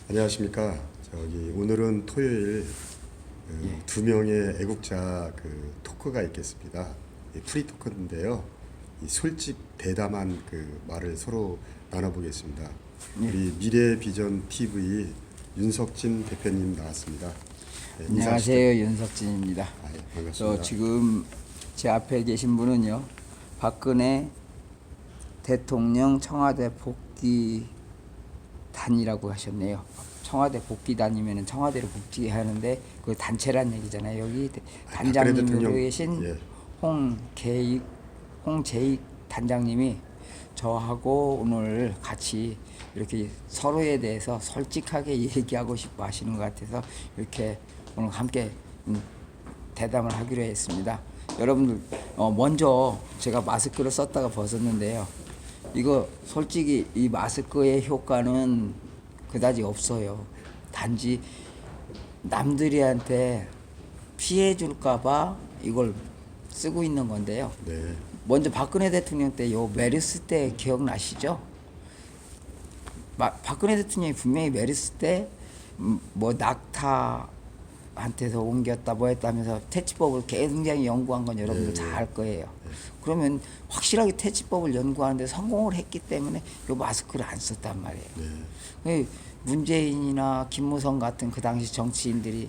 안녕하십니까. 오늘은 토요일 두 명의 애국자 토크가 있겠습니다. 프리 토크인데요. 이 솔직 대담한 말을 서로 나눠보겠습니다. 우리 미래비전 TV 윤석진 대표님 나왔습니다. 네, 안녕하세요, 윤석진입니다. 예, 반갑습니다. 지금 제 앞에 계신 분은요, 박근혜 대통령 청와대 복귀단이라고 하셨네요. 청와대 복귀단이면 청와대로 복귀하는데 그 단체란 얘기잖아요. 여기 단장님으로 계신 예. 홍재익 단장님이 저하고 오늘 같이 이렇게 서로에 대해서 솔직하게 얘기하고 싶어 하시는 것 같아서 이렇게 오늘 함께 대담을 하기로 했습니다. 여러분들 먼저 제가 마스크를 썼다가 벗었는데요. 이거 솔직히 이 마스크의 효과는 그다지 없어요. 단지 남들이한테 피해 줄까봐 이걸 쓰고 있는 건데요. 네. 먼저 박근혜 대통령 때 요 메르스 때 기억나시죠? 박근혜 대통령이 분명히 메르스 때 뭐 낙타한테서 옮겼다 뭐 했다면서 퇴치법을 굉장히 연구한 건 여러분들 잘 알 거예요. 그러면 확실하게 퇴치법을 연구하는데 성공을 했기 때문에 요 마스크를 안 썼단 말이에요. 문재인이나 김무성 같은 그 당시 정치인들이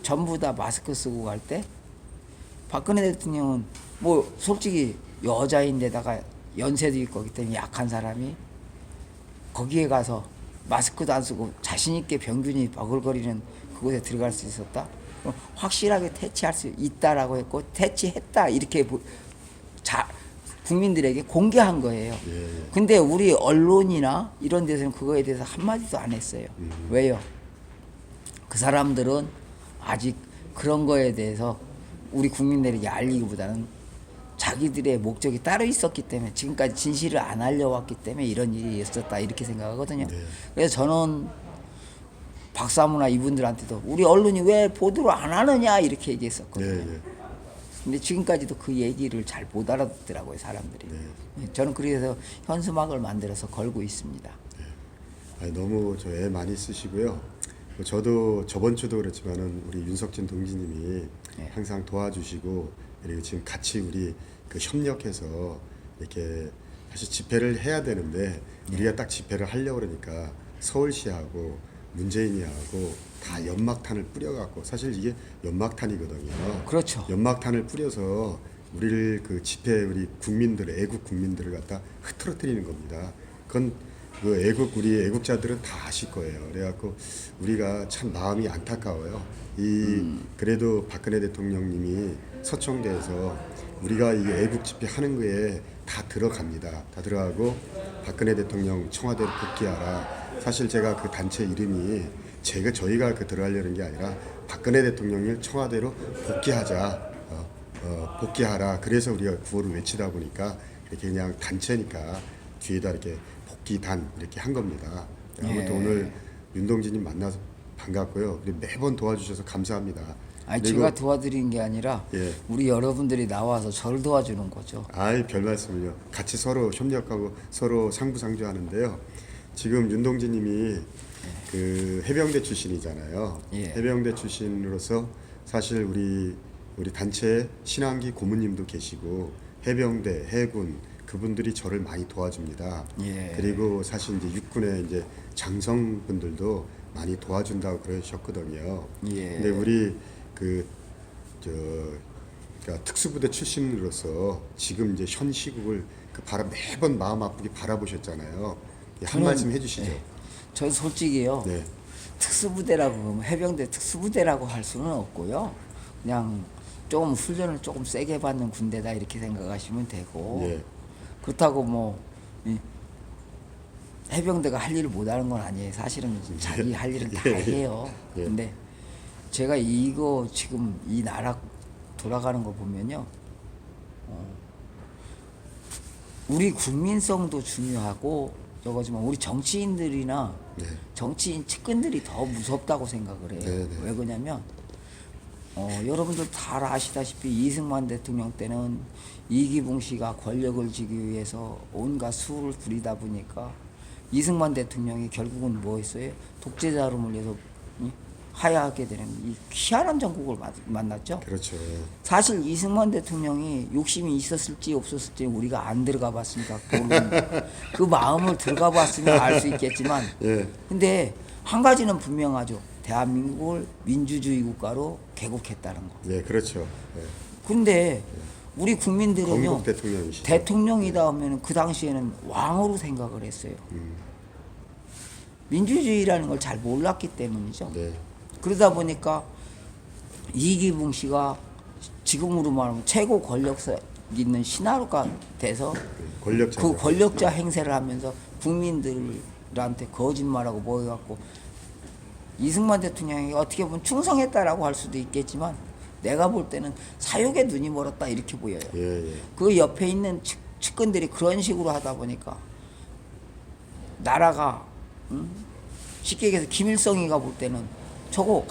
전부 다 마스크 쓰고 갈 때 박근혜 대통령은 뭐 솔직히 여자인데다가 연세도 있고 그기 때문에 약한 사람이 거기에 가서 마스크도 안 쓰고 자신 있게 병균이 버글거리는 그곳에 들어갈 수 있었다? 확실하게 퇴치할 수 있다라고 했고 퇴치했다 이렇게 국민들에게 공개한 거예요. 근데 우리 언론이나 이런 데서는 그거에 대해서 한마디도 안 했어요. 왜요? 그 사람들은 아직 그런 거에 대해서 우리 국민들에게 알리기보다는 자기들의 목적이 따로 있었기 때문에 지금까지 진실을 안 알려왔기 때문에 이런 일이 있었다 이렇게 생각하거든요. 그래서 저는 박사무나 이분들한테도 우리 언론이 왜 보도를 안 하느냐 이렇게 얘기했었거든요. 근데 지금까지도 그 얘기를 잘 못 알아듣더라고요, 사람들이. 저는 그래서 현수막을 만들어서 걸고 있습니다. 너무 애 많이 쓰시고요. 저도 저번 주도 그렇지만은 우리 윤석진 동지님이 항상 도와주시고 그리고 지금 같이 우리 협력해서 이렇게 사실 집회를 해야 되는데 우리가 딱 집회를 하려고 그러니까 서울시하고 문재인이하고 다 연막탄을 뿌려갖고 사실 이게 연막탄이거든요. 그렇죠. 연막탄을 뿌려서 우리를 우리 국민들 애국 국민들을 갖다 흐트러뜨리는 겁니다. 그건 우리 애국자들은 다 아실 거예요. 그래갖고 우리가 참 마음이 안타까워요. 그래도 박근혜 대통령님이 서청대에서 우리가 이 애국 집회 하는 거에 다 들어갑니다. 다 들어가고 박근혜 대통령 청와대로 복귀하라. 사실 제가 그 단체 이름이 저희가 들어가려는 게 아니라 박근혜 대통령을 청와대로 복귀하자. 복귀하라. 그래서 우리가 구호를 외치다 보니까 이렇게 그냥 단체니까 뒤에다 이렇게 복귀단 이렇게 한 겁니다. 아무튼 오늘 윤동진님 만나서 반갑고요. 매번 도와주셔서 감사합니다. 아니 제가 도와드린 게 아니라 우리 여러분들이 나와서 저를 도와주는 거죠. 별 말씀을요. 같이 서로 협력하고 서로 상부상조하는데요. 지금 윤동진님이 해병대 출신이잖아요. 해병대 출신으로서 사실 우리 단체 신한기 고문님도 계시고 해병대, 해군 그분들이 저를 많이 도와줍니다. 그리고 사실 이제 육군의 이제 장성분들도 많이 도와준다고 그러셨거든요. 근데 우리 그러니까 특수부대 출신으로서 지금 이제 현 시국을 매번 마음 아프게 바라보셨잖아요. 한 말씀 해주시죠. 전 솔직히요. 특수부대라고 그러면 해병대 특수부대라고 할 수는 없고요. 그냥 좀 훈련을 조금 세게 받는 군대다 이렇게 생각하시면 되고 그렇다고 뭐 해병대가 할 일을 못하는 건 아니에요. 사실은 자기 할 일은 다 해요. 근데 제가 이거 지금 이 나라 돌아가는 거 보면요. 우리 국민성도 중요하고 저거지만 우리 정치인들이나 정치인 측근들이 더 무섭다고 생각을 해요. 왜 그러냐면 여러분들 다 아시다시피 이승만 대통령 때는 이기붕 씨가 권력을 쥐기 위해서 온갖 수를 부리다 보니까 이승만 대통령이 결국은 뭐 했어요? 독재자로 물려서 하야하게 되는 이 희한한 정국을 만났죠. 그렇죠. 사실 이승만 대통령이 욕심이 있었을지 없었을지 우리가 안 들어가 봤으니까 모르는 그 마음을 들어가 봤으면 알 수 있겠지만 예. 근데 한 가지는 분명하죠. 대한민국을 민주주의 국가로 개국했다는 거. 예, 그렇죠. 예. 근데 우리 국민들은요. 건국 대통령이시죠. 대통령이다 하면 그 당시에는 왕으로 생각을 했어요. 민주주의라는 걸 잘 몰랐기 때문이죠. 네. 그러다 보니까 이기붕 씨가 지금으로 말하면 최고 권력사 있는 신하가 돼서 권력자. 그 권력자 행세를 하면서 국민들한테 거짓말하고 뭐 해갖고 이승만 대통령이 어떻게 보면 충성했다라고 할 수도 있겠지만 내가 볼 때는 사욕에 눈이 멀었다 이렇게 보여요. 예, 예. 그 옆에 있는 측근들이 그런 식으로 하다 보니까 나라가 쉽게 얘기해서 김일성이가 볼 때는 저거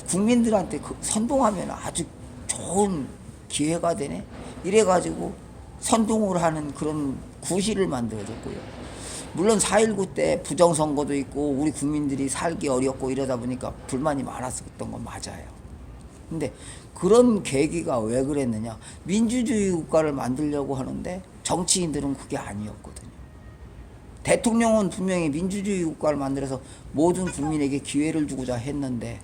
국민들한테 선동하면 아주 좋은 기회가 되네 이래가지고 선동을 하는 그런 구실을 만들어줬고요. 물론 4.19 때 부정선거도 있고 우리 국민들이 살기 어렵고 이러다 보니까 불만이 많았었던 건 맞아요. 근데 그런 계기가 왜 그랬느냐, 민주주의 국가를 만들려고 하는데 정치인들은 그게 아니었거든요. 대통령은 분명히 민주주의 국가를 만들어서 모든 국민에게 기회를 주고자 했는데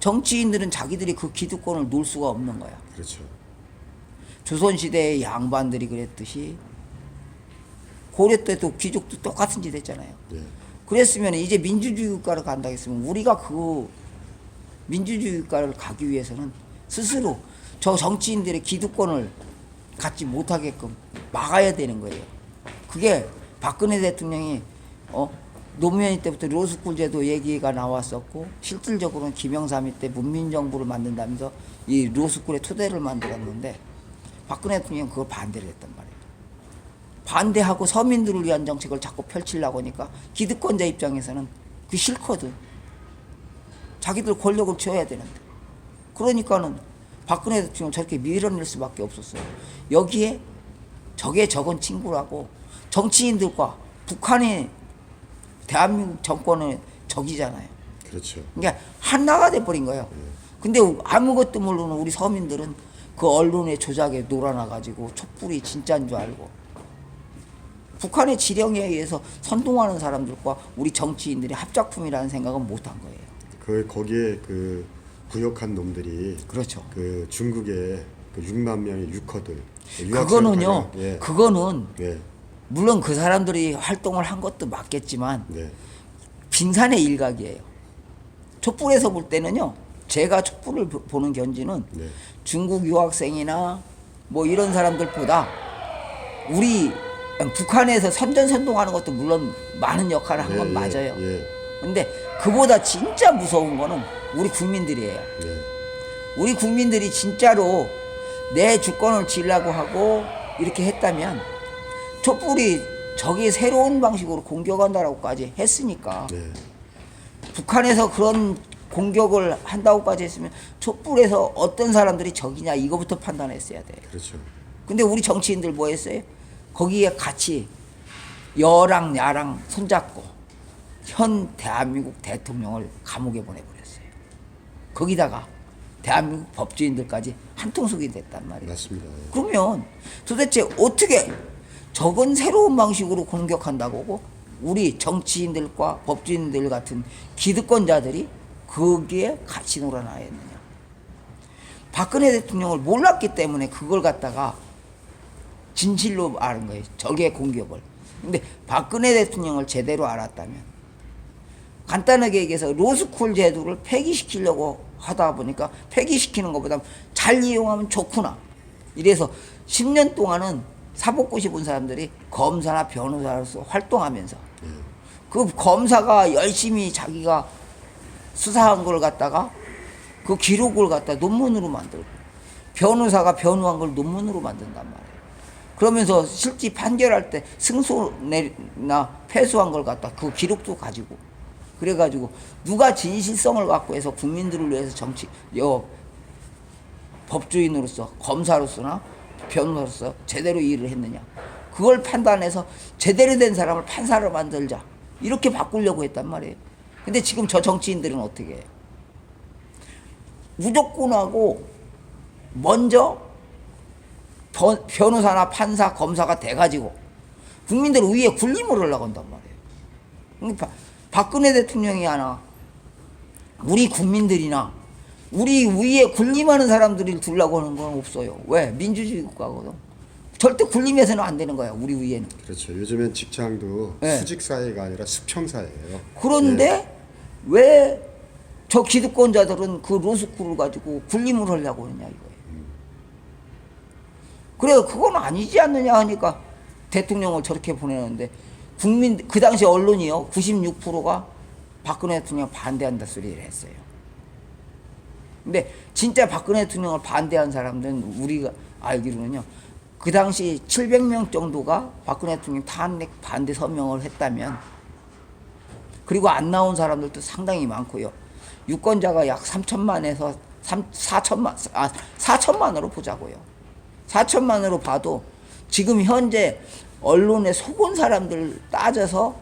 정치인들은 자기들이 그 기득권을 놓을 수가 없는 거야. 그렇죠. 조선시대의 양반들이 그랬듯이 고려 때도 귀족도 똑같은 짓 했잖아요. 예. 그랬으면 이제 민주주의 국가를 간다 했으면 우리가 그 민주주의 국가를 가기 위해서는 스스로 저 정치인들의 기득권을 갖지 못하게끔 막아야 되는 거예요. 그게 박근혜 대통령이 노무현 때부터 로스쿨 제도 얘기가 나왔었고 실질적으로는 김영삼이 때 문민정부를 만든다면서 이 로스쿨의 토대를 만들었는데 박근혜 대통령이 그걸 반대를 했단 말이에요. 반대하고 서민들을 위한 정책을 자꾸 펼치려고 하니까 기득권자 입장에서는 그게 싫거든. 자기들 권력을 쥐어야 되는데. 그러니까는 박근혜 대통령 저렇게 밀어낼 수밖에 없었어요. 여기에 적은 친구라고 정치인들과 북한이 대한민국 정권의 적이잖아요. 그렇죠. 그러니까 하나가 돼버린 거예요. 근데 아무것도 모르는 우리 서민들은 그 언론의 조작에 놀아나가지고 촛불이 진짜인 줄 알고 북한의 지령에 의해서 선동하는 사람들과 우리 정치인들이 합작품이라는 생각은 못한 거예요. 거기에 그 부역한 놈들이 그렇죠. 그 중국의 그 6만 명의 유커들. 그거는요. 예. 그거는 예. 물론 그 사람들이 활동을 한 것도 맞겠지만 네. 빙산의 일각이에요. 촛불에서 볼 때는요. 제가 촛불을 보는 견지는 네. 중국 유학생이나 뭐 이런 사람들보다 우리 북한에서 선전선동하는 것도 물론 많은 역할을 한 건 맞아요. 예. 근데 그보다 진짜 무서운 거는 우리 국민들이에요. 네. 우리 국민들이 진짜로 내 주권을 지으려고 하고 이렇게 했다면 촛불이 저기 새로운 방식으로 공격한다라고까지 했으니까 네. 북한에서 그런 공격을 한다고까지 했으면 촛불에서 어떤 사람들이 적이냐 이거부터 판단했어야 돼. 그렇죠. 근데 우리 정치인들 뭐 했어요? 거기에 같이 여랑 야랑 손잡고 현 대한민국 대통령을 감옥에 보내버렸어요. 거기다가 대한민국 법조인들까지 한통속이 됐단 말이에요. 맞습니다. 예. 그러면 도대체 어떻게 저건 새로운 방식으로 공격한다고 우리 정치인들과 법조인들 같은 기득권자들이 거기에 같이 놀아나야 했느냐. 박근혜 대통령을 몰랐기 때문에 그걸 갖다가 진실로 아는 거예요. 적의 공격을. 근데 박근혜 대통령을 제대로 알았다면 간단하게 얘기해서 로스쿨 제도를 폐기시키려고 하다 보니까 폐기시키는 것보다 잘 이용하면 좋구나. 이래서 10년 동안은 사법고시 본 사람들이 검사나 변호사로서 활동하면서 그 검사가 열심히 자기가 수사한 걸 갖다가 그 기록을 갖다 논문으로 만들고 변호사가 변호한 걸 논문으로 만든단 말이에요. 그러면서 실제 판결할 때 승소나 패소한 걸 갖다 그 기록도 가지고 그래가지고 누가 진실성을 갖고 해서 국민들을 위해서 법조인으로서 검사로서나 변호사로서 제대로 일을 했느냐. 그걸 판단해서 제대로 된 사람을 판사로 만들자. 이렇게 바꾸려고 했단 말이에요. 근데 지금 저 정치인들은 어떻게 해요? 무조건하고 먼저 변호사나 판사, 검사가 돼가지고 국민들 위에 군림을 하려고 한단 말이에요. 그러니까 박근혜 대통령이 하나 우리 국민들이나 우리 위에 군림하는 사람들을 두려고 하는 건 없어요. 왜? 민주주의 국가거든. 절대 군림해서는 안 되는 거야. 우리 위에는. 그렇죠. 요즘엔 직장도 네. 수직 사회가 아니라 수평 사회예요. 그런데 예. 왜 저 기득권자들은 그 로스쿨을 가지고 군림을 하려고 하느냐 이거예요. 그래 그건 아니지 않느냐 하니까 대통령을 저렇게 보내는데 국민 그 당시 언론이요 96%가 박근혜 대통령 반대한다 소리를 했어요. 근데 진짜 박근혜 대통령을 반대한 사람들은 우리가 알기로는요 그 당시 700명 정도가 박근혜 대통령 탄핵 반대 서명을 했다면 그리고 안 나온 사람들도 상당히 많고요. 유권자가 약 3천만에서 4천만으로 보자고요. 4천만으로 봐도 지금 현재 언론에 속은 사람들 따져서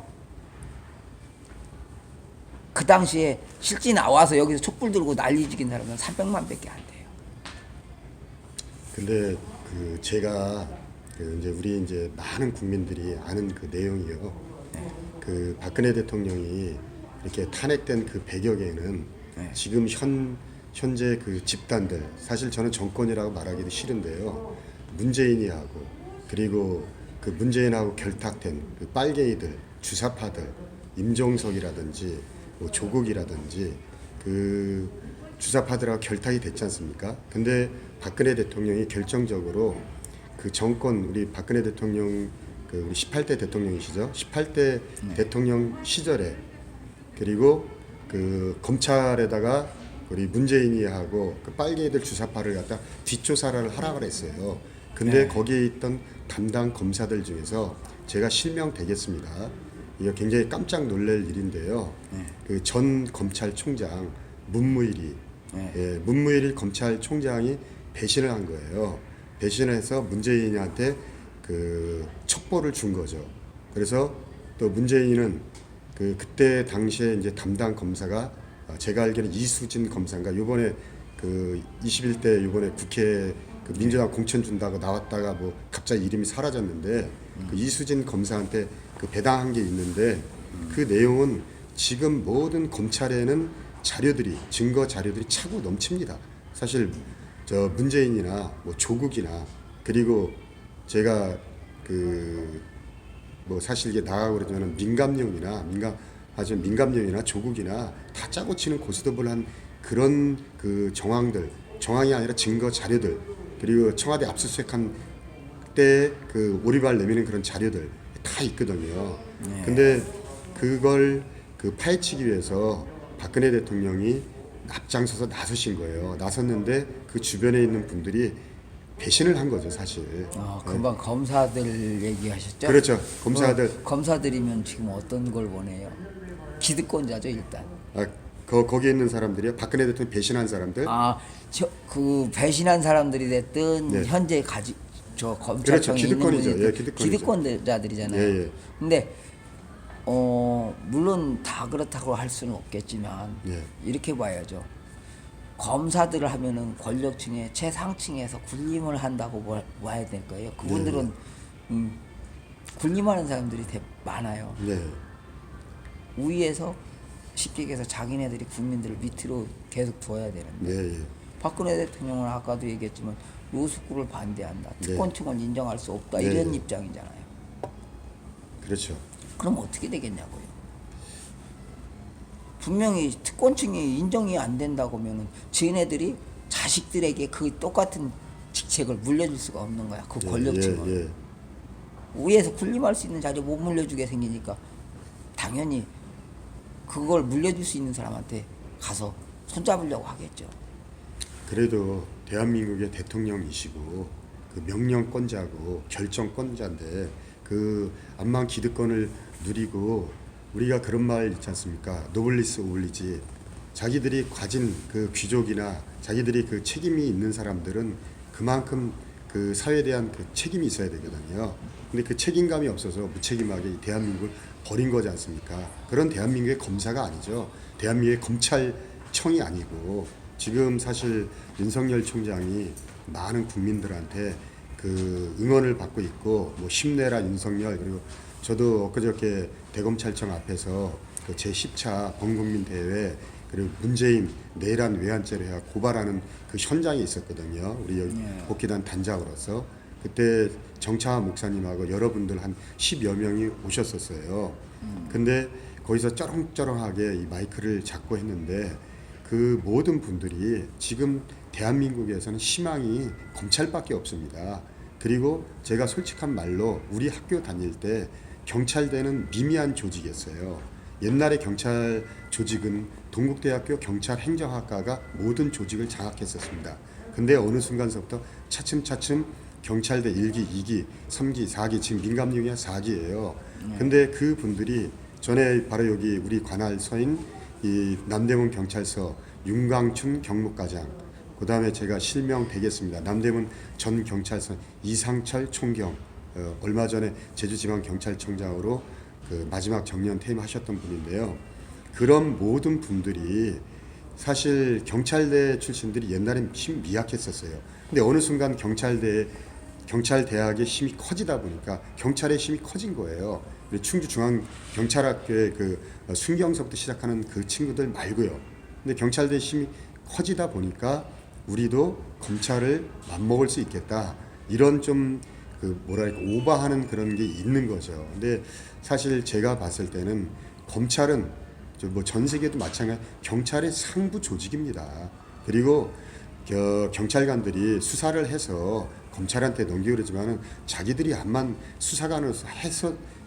그 당시에 실제 나와서 여기서 촛불 들고 난리 지긴 사람은 300만 밖에 안 돼요. 근데 그 제가 그 이제 우리 이제 많은 국민들이 아는 그 내용이요. 그 박근혜 대통령이 이렇게 탄핵된 그 배경에는 지금 현재 그 집단들 사실 저는 정권이라고 말하기도 싫은데요. 문재인이 하고 그리고 그 문재인하고 결탁된 그 빨갱이들, 주사파들, 임종석이라든지 뭐 조국이라든지 그 주사파들하고 결탁이 됐지 않습니까? 근데 박근혜 대통령이 결정적으로 그 정권 우리 박근혜 대통령 그 우리 18대 대통령이시죠? 18대 대통령 시절에 그리고 그 검찰에다가 우리 문재인이 하고 그 빨갱이들 주사파를 갖다 뒷조사를 하라 그랬어요. 근데 거기에 있던 담당 검사들 중에서 제가 실명되겠습니다. 이거 굉장히 깜짝 놀랄 일인데요. 그 전 검찰총장 문무일이 문무일 검찰총장이 배신을 한 거예요. 배신을 해서 문재인한테 그 첩보를 준 거죠. 그래서 또 문재인은 그때 당시에 이제 담당 검사가 제가 알기로는 이수진 검사인가 요번에 그 21대 요번에 국회 그 민주당 공천 준다고 나왔다가 뭐 갑자기 이름이 사라졌는데 그 이수진 검사한테 그 배당한 게 있는데 그 내용은 지금 모든 검찰에는 자료들이 증거 자료들이 차고 넘칩니다. 사실 저 문재인이나 뭐 조국이나 그리고 제가 그 뭐 사실 이게 나가고 그러면 민감용이나 조국이나 다 짜고 치는 고스톱을 그런 그 정황이 아니라 증거 자료들 그리고 청와대 압수수색한 때 그 오리발 내미는 그런 자료들 다 있거든요. 근데 그걸 그 파헤치기 위해서 박근혜 대통령이 앞장서서 나서신 거예요. 나섰는데 그 주변에 있는 분들이 배신을 한 거죠, 사실. 금방 검사들 얘기하셨죠? 그렇죠. 검사들. 검사들이면 지금 어떤 걸 원해요? 기득권자죠, 일단. 거기에 있는 사람들이요. 박근혜 대통령 배신한 사람들. 그 배신한 사람들이 됐든 현재 저 검찰청에 있는 분이 기득권자들이잖아요. 예. 근데 물론 다 그렇다고 할 수는 없겠지만 이렇게 봐야죠. 검사들을 하면은 권력층의 최상층에서 군림을 한다고 봐야 될 거예요. 그분들은 군림하는 사람들이 많아요. 위에서 쉽게 얘기해서 자기네들이 국민들을 밑으로 계속 둬야 되는데 박근혜 대통령은 아까도 얘기했지만 로스쿨을 반대한다. 특권층을 인정할 수 없다. 이런 입장이잖아요. 그렇죠. 그럼 어떻게 되겠냐고요. 분명히 특권층이 인정이 안 된다고 하면은 지네들이 자식들에게 그 똑같은 직책을 물려줄 수가 없는 거야. 그 권력층을. 위에서 군림할 수 있는 자리 못 물려주게 생기니까 당연히 그걸 물려줄 수 있는 사람한테 가서 손잡으려고 하겠죠. 그래도 대한민국의 대통령이시고 그 명령권자고 결정권자인데 그 암만 기득권을 누리고 우리가 그런 말 있지 않습니까? 노블리스 오블리지. 자기들이 가진 그 귀족이나 자기들이 그 책임이 있는 사람들은 그만큼 그 그 사회에 대한 그 책임이 있어야 되거든요. 근데 그 책임감이 없어서 무책임하게 이 대한민국을 버린 거지 않습니까? 그런 대한민국의 검사가 아니죠. 대한민국의 검찰청이 아니고 지금 사실 윤석열 총장이 많은 국민들한테 그 응원을 받고 있고 뭐 힘내라 윤석열, 그리고 저도 엊그저께 대검찰청 앞에서 그 제10차 범국민 대회 그리고 문재인 내란 외환죄로 해야 고발하는 그 현장에 있었거든요. 우리 여기 복귀단 단장으로서 그때 정창화 목사님하고 여러분들 한 10여 명이 오셨었어요. 근데 거기서 쩌렁쩌렁하게 이 마이크를 잡고 했는데 그 모든 분들이 지금 대한민국에서는 희망이 검찰밖에 없습니다. 그리고 제가 솔직한 말로 우리 학교 다닐 때 경찰대는 미미한 조직이었어요. 옛날에 경찰 조직은 동국대학교 경찰행정학과가 모든 조직을 장악했었습니다. 근데 어느 순간서부터 차츰차츰 경찰대 1기, 2기, 3기, 4기, 지금 민감용이 4기예요. 근데 그 분들이 전에 바로 여기 우리 관할 서인 이 남대문 경찰서 윤광춘 경무과장, 그 다음에 제가 실명 되겠습니다. 남대문 전 경찰서 이상철 총경, 얼마 전에 제주지방경찰청장으로 그 마지막 정년 퇴임하셨던 분인데요. 그런 모든 분들이 사실 경찰대 출신들이 옛날엔 힘 미약했었어요. 근데 어느 순간 경찰대학의 힘이 커지다 보니까 경찰의 힘이 커진 거예요. 충주중앙경찰학교의 그 순경서부터 시작하는 그 친구들 말고요. 근데 경찰대 힘이 커지다 보니까 우리도 검찰을 맞먹을 수 있겠다. 이런 좀 그 뭐랄까 오버하는 그런 게 있는 거죠. 근데 사실 제가 봤을 때는 검찰은 뭐 전 세계도 마찬가지 경찰의 상부 조직입니다. 그리고 경찰관들이 수사를 해서 검찰한테 넘기고 그러지만은 자기들이 암만 수사관으로서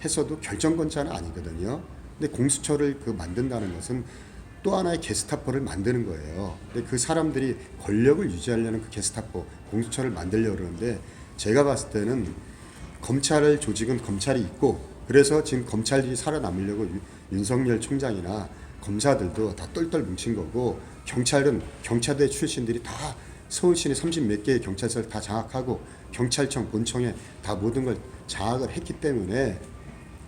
했어도 결정권자는 아니거든요. 근데 공수처를 그 만든다는 것은 또 하나의 게스타포를 만드는 거예요. 근데 그 사람들이 권력을 유지하려는 그 게스타포, 공수처를 만들려고 그러는데 제가 봤을 때는 검찰을 조직은 검찰이 있고 그래서 지금 검찰이 살아남으려고 윤석열 총장이나 검사들도 다 똘똘 뭉친 거고 경찰은 경찰대 출신들이 다 서울 시내 30몇 개의 경찰서를 다 장악하고 경찰청 본청에 다 모든 걸 장악을 했기 때문에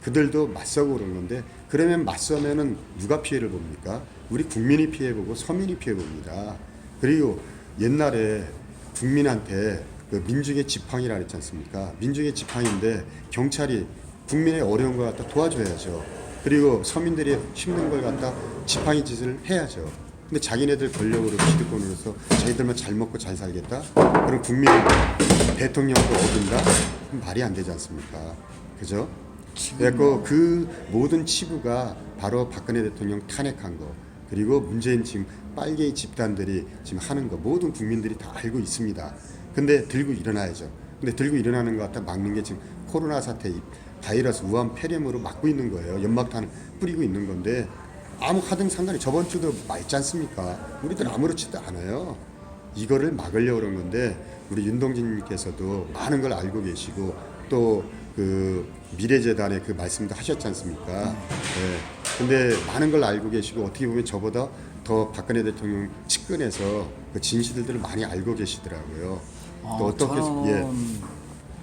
그들도 맞서고 그런 건데 그러면 맞서면은 누가 피해를 봅니까? 우리 국민이 피해보고 서민이 피해봅니다. 그리고 옛날에 국민한테 그 민중의 지팡이라 그랬지 않습니까? 민중의 지팡이인데 경찰이 국민의 어려운 걸 갖다 도와줘야죠. 그리고 서민들이 힘든 걸 갖다 지팡이 짓을 해야죠. 근데 자기네들 권력으로 기득권으로서 자기들만 잘 먹고 잘 살겠다? 그럼 국민은 대통령도 어긴다? 그럼 말이 안 되지 않습니까? 그죠? 그래서 그 모든 치부가 바로 박근혜 대통령 탄핵한 거 그리고 문재인 지금 빨갱이 집단들이 지금 하는 거 모든 국민들이 다 알고 있습니다. 근데 들고 일어나야죠. 근데 들고 일어나는 것 갖다 막는 게 지금 코로나 사태 바이러스 우한 폐렴으로 막고 있는 거예요. 연막탄을 뿌리고 있는 건데 아무 하등 상관이 저번 주도 말지 않습니까? 우리들 아무렇지도 않아요. 이거를 막으려고 그런 건데 우리 윤동진님께서도 많은 걸 알고 계시고 또 그 미래재단의 그 말씀도 하셨지 않습니까? 네. 근데 많은 걸 알고 계시고 어떻게 보면 저보다 더 박근혜 대통령 측근에서 그 진실들을 많이 알고 계시더라고요. 또 어떻게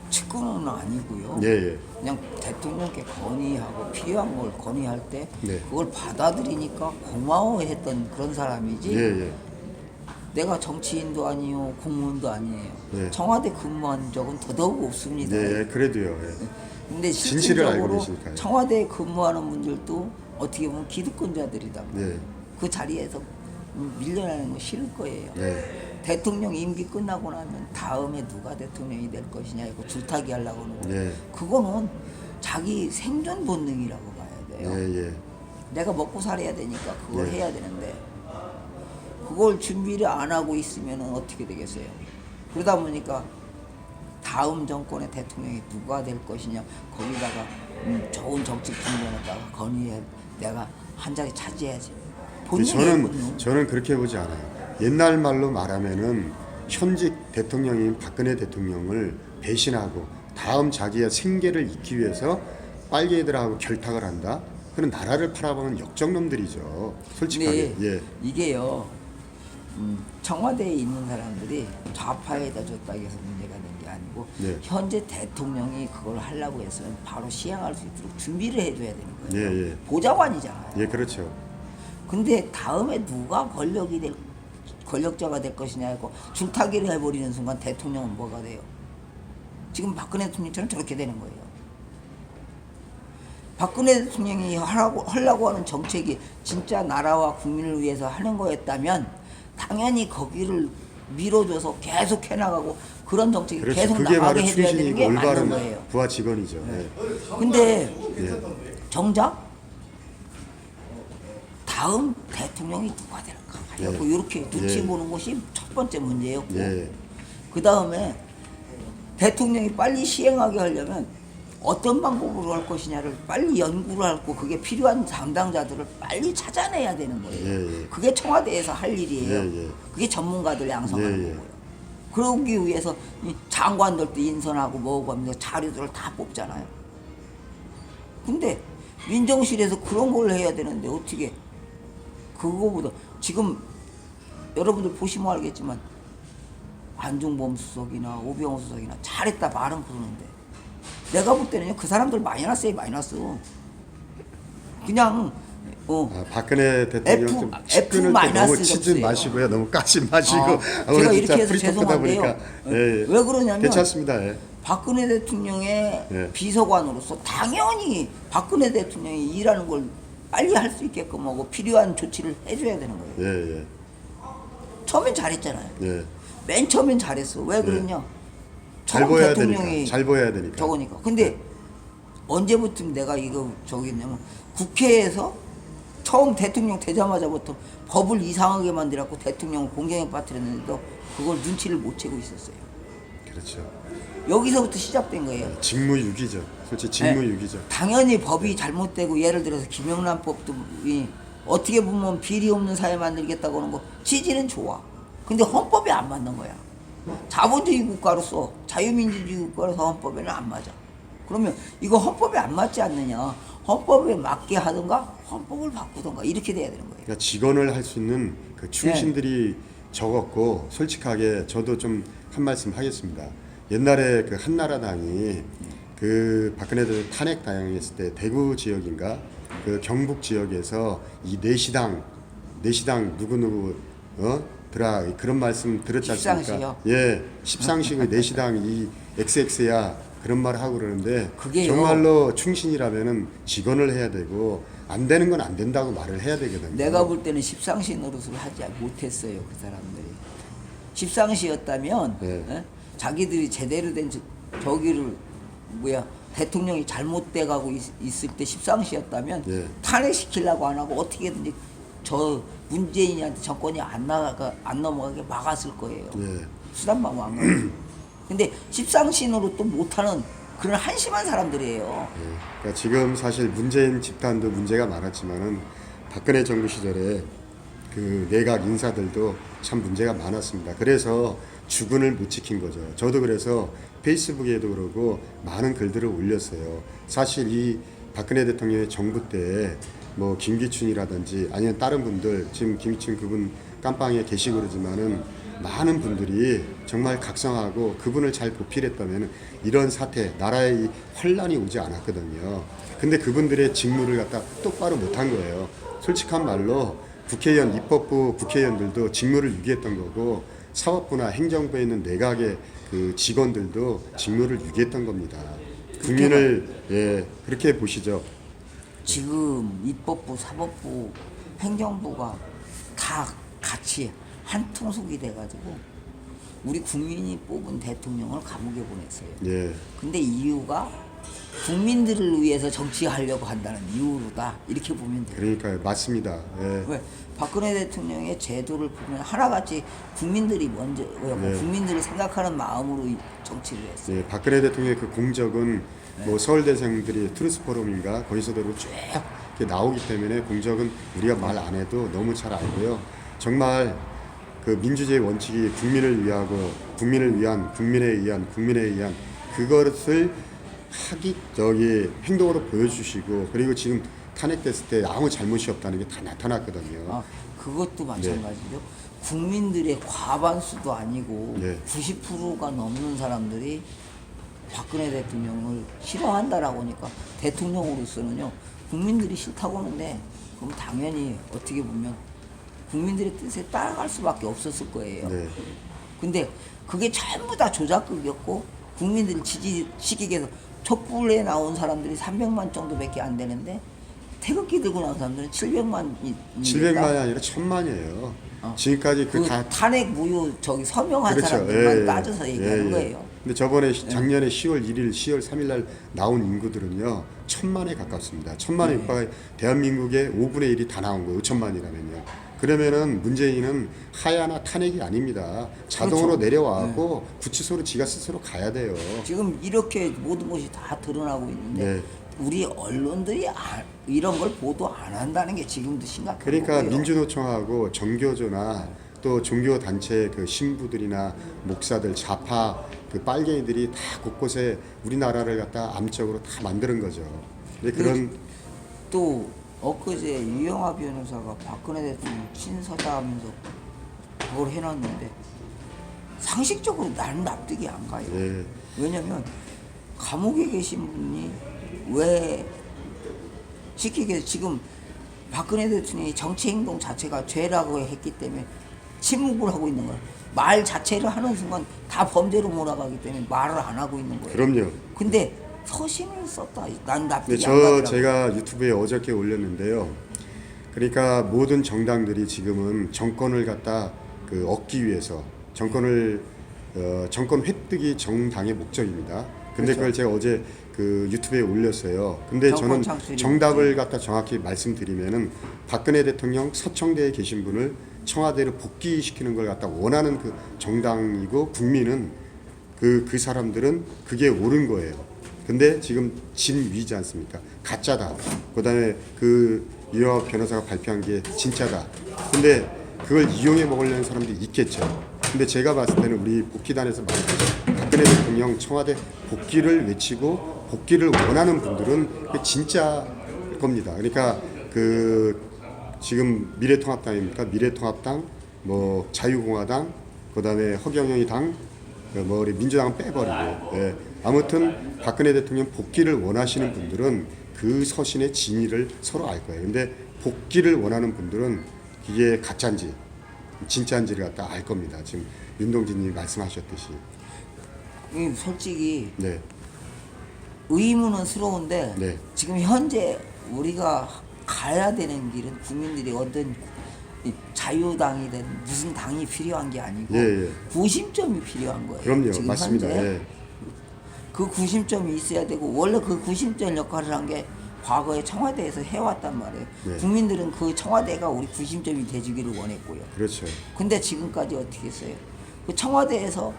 측근은 아니고요. 예. 그냥 대통령께 건의하고 필요한 걸 건의할 때 네. 그걸 받아들이니까 고마워했던 그런 사람이지. 예. 내가 정치인도 아니요 공무원도 아니에요. 네. 청와대 근무한 적은 더더욱 없습니다. 네, 그래도요. 예. 근데 진실을 알고 실질적으로 계시니까요. 청와대에 근무하는 분들도 어떻게 보면 기득권자들이다. 네. 그 자리에서 밀려나는 거 싫을 거예요. 네. 대통령 임기 끝나고 나면 다음에 누가 대통령이 될 것이냐 이거 줄타기 하려고 하는 거. 네. 그거는 자기 생존 본능이라고 봐야 돼요. 예. 내가 먹고 살아야 되니까 그걸 네. 해야 되는데 그걸 준비를 안 하고 있으면 어떻게 되겠어요? 그러다 보니까 다음 정권의 대통령이 누가 될 것이냐 거기다가 좋은 정치 분야에다가 건의해 내가 한 자리 차지해야지. 저는 그렇게 보지 않아요. 옛날 말로 말하면은 현직 대통령인 박근혜 대통령을 배신하고 다음 자기의 생계를 잇기 위해서 빨갱이들하고 결탁을 한다. 그런 나라를 팔아먹는 역적놈들이죠. 솔직하게. 근데 예. 이게요. 청와대에 있는 사람들이 좌파에다 줬다 해서 문제가 된 게 아니고 가지고 네. 현재 대통령이 그걸 하려고 했으면 바로 시행할 수 있도록 준비를 해줘야 되는 거예요. 예, 예. 보좌관이잖아요. 예, 그렇죠. 근데 다음에 누가 권력자가 될 것이냐 하고 줄타기를 해버리는 순간 대통령은 뭐가 돼요? 지금 박근혜 대통령처럼 저렇게 되는 거예요. 박근혜 대통령이 하려고 하는 정책이 진짜 나라와 국민을 위해서 하는 거였다면 당연히 거기를 밀어줘서 계속 해나가고 그런 정책이 그렇죠. 계속 그게 바로 나가게 해줘야 되는 충신이고 게 맞는 올바른 거예요. 부하 직원이죠. 예. 근데 예. 정작 다음 대통령이 누가 될까 하려고 예. 이렇게 눈치 예. 보는 것이 첫 번째 문제였고 예. 그 다음에 대통령이 빨리 시행하게 하려면 어떤 방법으로 할 것이냐를 빨리 연구를 하고 그게 필요한 담당자들을 빨리 찾아내야 되는 거예요. 예, 예. 그게 청와대에서 할 일이에요. 예, 예. 그게 전문가들 양성하는 예, 예. 거고요. 그러기 위해서 이 장관들도 인선하고 뭐고 하면서 자료들을 다 뽑잖아요. 근데 민정실에서 그런 걸 해야 되는데 어떻게 그거보다 지금 여러분들 보시면 알겠지만 안종범 수석이나 오병호 수석이나 잘했다 말은 그러는데 내가 볼 때는요 그 사람들 마이너스에 마이너스. 그냥 박근혜 대통령 좀 측근을 또 너무 치지 마시고요. 너무 까지 마시고. 제가 이렇게 해서 죄송한데요. 예, 예. 왜 그러냐면 괜찮습니다. 예. 박근혜 대통령의 예. 비서관으로서 당연히 박근혜 대통령이 일하는 걸 빨리 할 수 있게끔 하고 필요한 조치를 해줘야 되는 거예요. 예, 예. 처음엔 잘했잖아요. 예. 맨 처음엔 잘했어. 왜 그러냐? 잘 처음 보여야 대통령이 되니까. 잘 보여야 되니까. 저거니까. 근데 언제부터 내가 이거 저기 했냐면 국회에서 처음 대통령 되자마자부터 법을 이상하게 만들었고 대통령을 공경에 빠뜨렸는데도 그걸 눈치를 못 채고 있었어요. 그렇죠. 여기서부터 시작된 거예요. 직무유기죠. 솔직히 직무유기죠. 당연히 법이 잘못되고 예를 들어서 김영란법도 어떻게 보면 비리 없는 사회 만들겠다고 하는 거 취지는 좋아. 근데 헌법에 안 맞는 거야. 자본주의 국가로서 자유민주주의 국가로서 헌법에는 안 맞아. 그러면 이거 헌법에 안 맞지 않느냐. 헌법에 맞게 하든가 헌법을 바꾸든가 이렇게 돼야 되는 거예요. 그러니까 직원을 할 수 있는 그 충신들이 적었고 솔직하게 저도 좀 한 말씀 하겠습니다. 옛날에 그 한나라당이 그 박근혜 대통령 탄핵 당했을 때 대구 지역인가 그 경북 지역에서 이 내시당 누구누구 들아 그런 말씀 들었지 않습니까? 십상시요? 예, 십상시의 내시당 이 XX야 그런 말 하고 그러는데 그게요. 정말로 충신이라면은 직원을 해야 되고 안 되는 건 안 된다고 말을 해야 되거든요. 내가 볼 때는 십상시 노릇을 하지 못했어요. 그 사람들이. 십상시였다면 네. 자기들이 제대로 된 저기를 대통령이 잘못돼 가고 있을 때 십상시였다면 네. 탄핵시키려고 안 하고 어떻게든지 저 문재인한테 정권이 안 넘어가게 막았을 거예요. 예. 수단방어 안 가요. 근데 십상시 노릇도 못하는 그런 한심한 사람들이에요. 예, 그러니까 지금 사실 문재인 집단도 문제가 많았지만은 박근혜 정부 시절에 그 내각 인사들도 참 문제가 많았습니다. 그래서 주군을 못 지킨 거죠. 저도 그래서 페이스북에도 그러고 많은 글들을 올렸어요. 사실 이 박근혜 대통령의 정부 때 뭐 김기춘이라든지 아니면 다른 분들 지금 김기춘 그분 깜빵에 계시고 그러지만은 많은 분들이 정말 각성하고 그분을 잘 보필했다면 이런 사태, 나라에 이 혼란이 오지 않았거든요. 근데 그분들의 직무를 갖다 똑바로 못한 거예요. 솔직한 말로 국회의원, 입법부 국회의원들도 직무를 유기했던 거고 사법부나 행정부에 있는 내각의 그 직원들도 직무를 유기했던 겁니다. 국민을 그렇게 보시죠. 지금 입법부, 사법부, 행정부가 다 같이 한 통속이 돼가지고 우리 국민이 뽑은 대통령을 감옥에 보냈어요. 예. 근데 이유가 국민들을 위해서 정치하려고 한다는 이유로다 이렇게 보면 돼요. 그러니까요, 맞습니다. 예. 왜 박근혜 대통령의 제도를 보면 하나같이 국민들이 먼저 국민들을 생각하는 마음으로 이 정치를 했어요. 예, 박근혜 대통령의 그 공적은 뭐 서울대생들이 트루스 포럼인가 거기서도 쭉 이렇게 나오기 때문에 공적은 우리가 말 안 해도 너무 잘 알고요. 정말 그 민주주의 원칙이 국민을 위하고 국민을 위한 국민에 의한 그것을 행동으로 보여주시고 그리고 지금 탄핵됐을 때 아무 잘못이 없다는 게 다 나타났거든요. 그것도 마찬가지죠. 국민들의 과반수도 아니고 네. 90%가 넘는 사람들이 박근혜 대통령을 싫어한다라고 하니까 대통령으로서는요 국민들이 싫다고 하는데 그럼 당연히 어떻게 보면 국민들의 뜻에 따라갈 수밖에 없었을 거예요. 네. 근데 그게 전부 다 조작극이었고 국민들이 지지시키기 위해서 촛불에 나온 사람들이 300만 정도밖에 안 되는데 태극기 들고 나온 사람들은 700만이 700만이 아니라 1000만이에요. 지금까지 그 다 탄핵 무효 저기 서명한 그렇죠. 사람들만 예, 따져서 얘기하는 예. 거예요. 근데 저번에 작년에 10월 1일, 10월 3일 날 나온 인구들은요 1000만에 가깝습니다. 1000만에 육박해 대한민국의 5분의 1이 다 나온 거예요. 5천만이라면요. 그러면은 문재인은 하야나 탄핵이 아닙니다. 자동으로 그렇죠. 내려와고 구치소로 지가 스스로 가야 돼요. 지금 이렇게 모든 것이 다 드러나고 있는데 네. 우리 언론들이 이런 걸 보도 안 한다는 게 지금도 심각한 그러니까 거고요. 민주노총하고 정교조나 또 종교 단체 그 신부들이나 목사들 좌파 그 빨갱이들이 다 곳곳에 우리나라를 갖다 암적으로 다 만드는 거죠. 근데 그런 또 엊그제 유영하 변호사가 박근혜 대통령 친서자하면서 그걸 해놨는데 상식적으로 나는 납득이 안 가요. 예. 왜냐면 감옥에 계신 분이 왜 시키게 해서 지금 박근혜 대통령이 정치 행동 자체가 죄라고 했기 때문에 침묵을 하고 있는 거야. 말 자체를 하는 순간 다 범죄로 몰아가기 때문에 말을 안 하고 있는 거예요. 그럼요. 근데 서신을 썼다. 난 근데 납득이 안 가더라고. 제가 유튜브에 어저께 올렸는데요. 그러니까 모든 정당들이 지금은 정권을 갖다 그 얻기 위해서 정권 획득이 정당의 목적입니다. 근데 그렇죠. 그걸 제가 어제 그 유튜브에 올렸어요. 근데 정권 저는 창출이 정답을 갖다 정확히 말씀드리면은 박근혜 대통령 서청대에 계신 분을 청와대로 복귀시키는 걸 갖다 원하는 그 정당이고 국민은 그 사람들은 그게 옳은 거예요. 근데 지금 진위지 않습니까? 가짜다. 그다음에 그 유영하 변호사가 발표한 게 진짜다. 근데 그걸 이용해 먹으려는 사람들이 있겠죠. 근데 제가 봤을 때는 우리 복귀단에서 말했듯이 박근혜 대통령 청와대 복귀를 외치고 복귀를 원하는 분들은 그게 진짜 겁니다. 그러니까 그 지금 미래통합당입니까? 미래통합당, 뭐 자유공화당, 그다음에 허경영이 당, 뭐 우리 민주당은 빼버리고. 예. 아무튼 박근혜 대통령 복귀를 원하시는 분들은 그 서신의 진위를 서로 알 거예요. 근데 복귀를 원하는 분들은 이게 가짜인지 진짜인지를 갖다 알 겁니다. 지금 윤동진님이 말씀하셨듯이. 솔직히 네. 의문스러운데 네. 지금 현재 우리가 가야 되는 길은 국민들이 어떤 이 자유당이든 무슨 당이 필요한 게 아니고 예. 구심점이 필요한 거예요. 그럼요. 지금 맞습니다. 현재 예. 그 구심점이 있어야 되고 원래 그 구심점 역할을 한 게 과거에 청와대에서 해왔단 말이에요. 네. 국민들은 그 청와대가 우리 구심점이 돼주기를 원했고요. 그렇죠. 근데 지금까지 어떻게 했어요? 그 청와대에서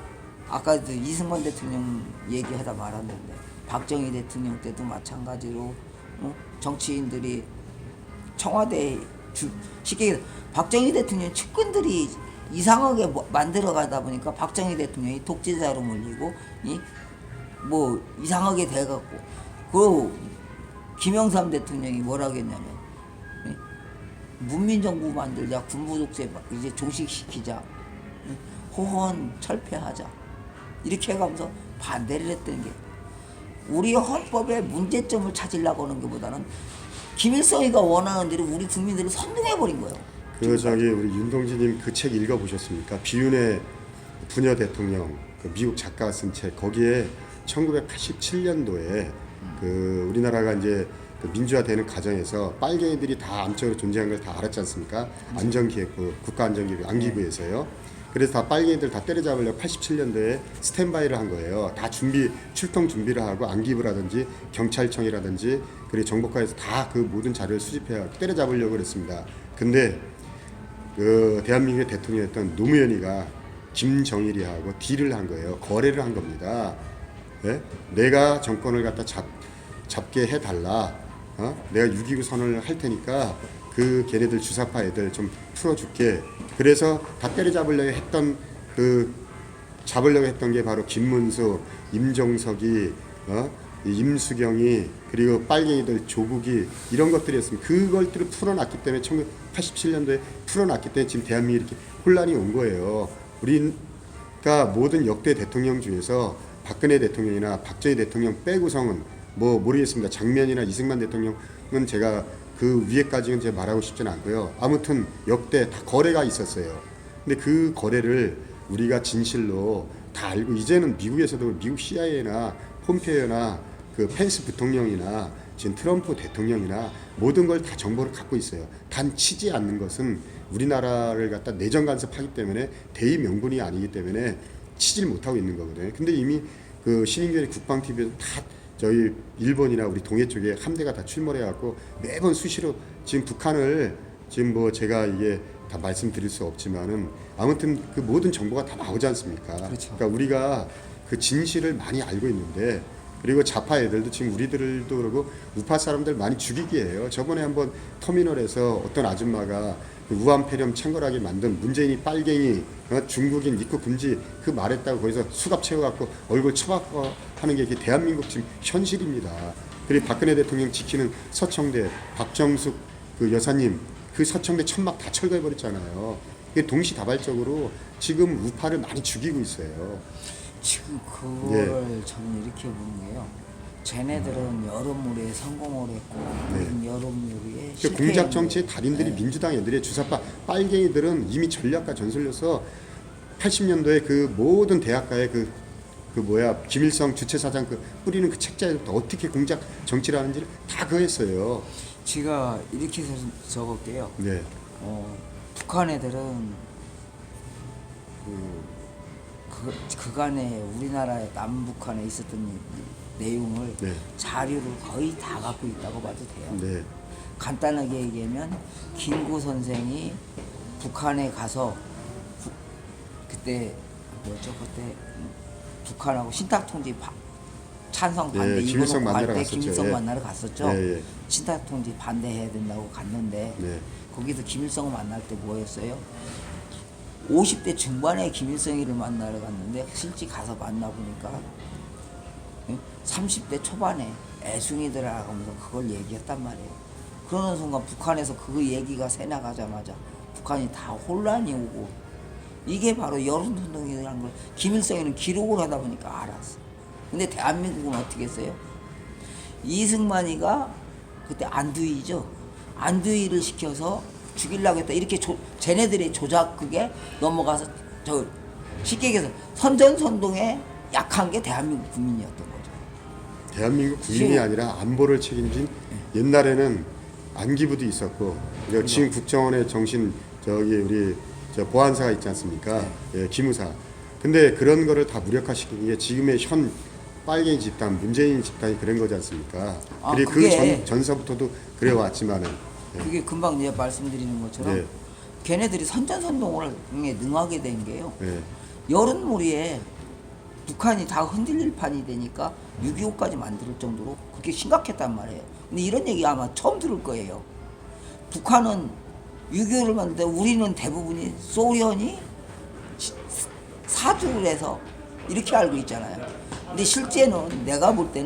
아까 그 이승만 대통령 얘기하다 말았는데 박정희 대통령 때도 마찬가지로 정치인들이 청와대에 쉽게 얘기해서 박정희 대통령 측근들이 이상하게 만들어 가다 보니까 박정희 대통령이 독재자로 몰리고 뭐 이상하게 돼갖고 그 김영삼 대통령이 뭐라고 했냐면 문민정부 만들자, 군부독재 이제 종식시키자, 호헌 철폐하자 이렇게 해가면서 반대를 했던 게 우리 헌법의 문제점을 찾으려고 하는 것보다는 김일성이가 원하는 대로 우리 국민들을 선동해버린 거예요. 그 저기 우리 윤동진님 그 책 읽어보셨습니까? 비윤의 부녀 대통령 그 미국 작가가 쓴 책 거기에 1987년도에 그 우리나라가 이제 그 민주화되는 과정에서 빨갱이들이 다 암적으로 존재한 걸 다 알았지 않습니까? 안전기획부 국가안전기획 안기부에서요. 그래서 다 빨갱이들 다 때려잡으려고 87년도에 스탠바이를 한 거예요. 다 출동 준비를 하고 안기부라든지 경찰청이라든지 그리고 정보과에서 다 그 모든 자료를 수집해 때려잡으려고 그랬습니다. 근데 그 대한민국의 대통령이었던 노무현이가 김정일이하고 딜을 한 거예요. 거래를 한 겁니다. 예? 내가 정권을 갖다 잡게 해달라. 내가 6.29 선언을 할 테니까 그 걔네들 주사파 애들 좀 풀어줄게. 그래서 다 때려잡으려고 했던 잡으려고 했던 게 바로 김문수, 임종석이, 임수경이 그리고 빨갱이들 조국이 이런 것들이었습니다. 그것들을 풀어놨기 때문에 1987년도에 풀어놨기 때문에 지금 대한민국이 이렇게 혼란이 온 거예요. 우리가 모든 역대 대통령 중에서 박근혜 대통령이나 박정희 대통령 빼고성은 뭐 모르겠습니다. 장면이나 이승만 대통령은 제가 그 위에까지는 제가 말하고 싶지는 않고요. 아무튼 역대 다 거래가 있었어요. 근데 그 거래를 우리가 진실로 다 알고 이제는 미국에서도 미국 CIA나 폼페이오나 그 펜스 부통령이나 지금 트럼프 대통령이나 모든 걸 다 정보를 갖고 있어요. 단 치지 않는 것은 우리나라를 갖다 내정 간섭하기 때문에 대의 명분이 아니기 때문에 치질 못하고 있는 거거든요. 근데 이미 그 신인균의 국방TV에서 다 저희 일본이나 우리 동해 쪽에 함대가 다 출몰해 갖고 매번 수시로 지금 북한을 지금 뭐 제가 이게 다 말씀드릴 수 없지만은 아무튼 그 모든 정보가 다 나오지 않습니까? 그렇죠. 그러니까 우리가 그 진실을 많이 알고 있는데 그리고 좌파 애들도 지금 우리들도 그러고 우파 사람들 많이 죽이기 해요. 저번에 한번 터미널에서 어떤 아줌마가 그 우한폐렴 창궐하게 만든 문재인이 빨갱이 중국인 입국 금지 그 말했다고 거기서 수갑 채워갖고 얼굴 쳐박고 하는 게 이게 대한민국 지금 현실입니다. 그리고 박근혜 대통령 지키는 서청대 박정숙 그 여사님 그 서청대 천막 다 철거해버렸잖아요. 이게 동시다발적으로 지금 우파를 많이 죽이고 있어요. 지금 그거를 저는 이렇게 보는 게요. 쟤네들은 여론몰이에 성공을 했고 우리는 여론몰이에 그 공작 정치의 실패했고. 달인들이 민주당 애들의 주사파 빨갱이들은 이미 전략가 전술로서 80년도에 그 모든 대학가의 그 뭐야 김일성 주체사장 그 뿌리는 그 책자에부터 어떻게 공작 정치를 하는지를 다 그랬어요. 제가 이렇게 적을게요. 네. 북한 애들은 그간에 우리나라의 남북한에 있었던 내용을 네. 자료를 거의 다 갖고 있다고 봐도 돼요. 네. 간단하게 얘기하면 김구 선생이 북한에 가서 그때 뭐죠? 그때 북한하고 신탁통지 찬성 반대 예, 김일성 이거 만나러 할 때 갔었죠. 김일성 예. 만나러 갔었죠. 예, 예. 신탁통지 반대해야 된다고 갔는데 네. 거기서 김일성을 만날 때 뭐였어요? 50대 중반에 김일성이를 만나러 갔는데 실제 가서 만나보니까 30대 초반에 애숭이들하고 하면서 그걸 얘기했단 말이에요. 그러는 순간 북한에서 그 얘기가 새나가자마자 북한이 다 혼란이 오고 이게 바로 여론운동이라는 걸 김일성이는 기록을 하다 보니까 알았어. 근데 대한민국은 어떻게 했어요? 이승만이가 그때 안두희죠. 안두희를 시켜서 죽이려고 했다. 이렇게 쟤네들의 조작극에 넘어가서 저 쉽게 얘기해서 선전선동에 약한 게 대한민국 국민이었던 거죠. 대한민국 국민이 지금- 아니라 안보를 책임진 옛날에는 안기부도 있었고 그리고 지금 국정원의 정신 저기 우리 저 보안사가 있지 않습니까? 예, 기무사. 근데 그런 거를 다 무력화시킨 게 지금의 현 빨갱이 집단, 문재인 집단이 그런 거지 않습니까? 아, 그리고 그게- 그 전서부터도 그래 왔지만은 그게 금방 내가 말씀드리는 것처럼 네. 걔네들이 선전선동에 능하게 된 게요. 예, 여론몰이에 북한이 다 흔들릴 판이 되니까 6.25까지 만들 정도로 그렇게 심각했단 말이에요. 근데 이런 얘기 아마 처음 들을 거예요. 북한은 6.25를 만들 때 우리는 대부분이 소련이 사주를 해서 이렇게 알고 있잖아요. 근데 실제는 내가 볼 때는